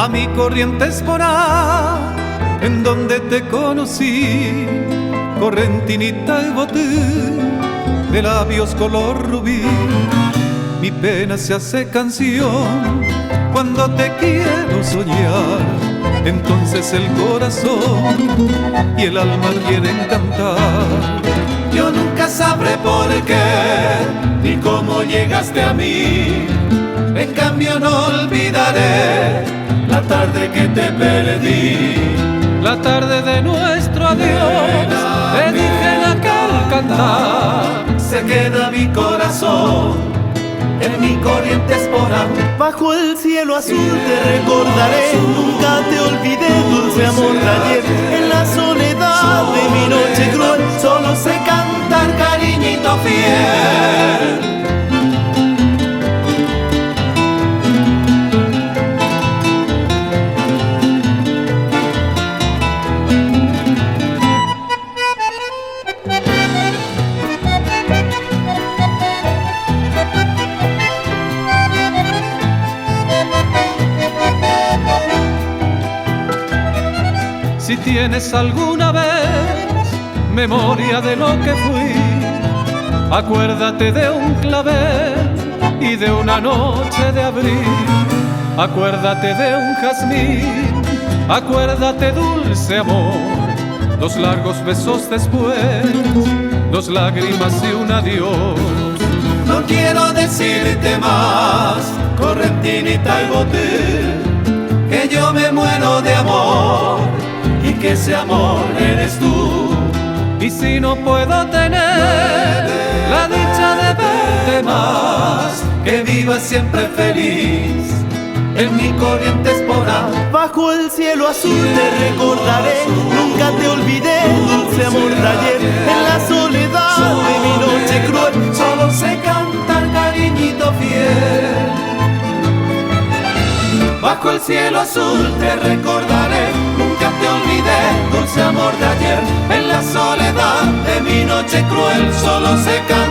a mi Corrientes Porá, en donde te conocí, correntinita y boté, de labios color rubí. Mi pena se hace canción cuando te quiero soñar, entonces el corazón y el alma quieren cantar. Yo nunca sabré por qué ni cómo llegaste a mí, en cambio no olvidaré la tarde que te perdí. La tarde de nuestro adiós, te dije en aquel cantar, se queda mi corazón en mi Corrientes Porá. Bajo el cielo azul te recordaré, nunca te olvidé, dulce amor de ayer. En la soledad de mi noche cruel, solo sé cantar, cariñito fiel. Si tienes alguna vez memoria de lo que fui, acuérdate de un clavel y de una noche de abril. Acuérdate de un jazmín, acuérdate dulce amor, dos largos besos después, dos lágrimas y un adiós. No quiero decirte más, correntinita y boté, que yo me muero de amor y que ese amor eres tú. Y si no puedo tener la dicha de verte más, que vivas siempre feliz en mi Corrientes Porá. Bajo el cielo azul te recordaré, nunca te olvidé, dulce amor de ayer. En la soledad de mi noche cruel, solo sé cantar, cariñito fiel. Bajo el cielo azul te recordaré, nunca te olvidé, dulce amor de ayer. En la soledad de mi noche cruel, solo sé cantar.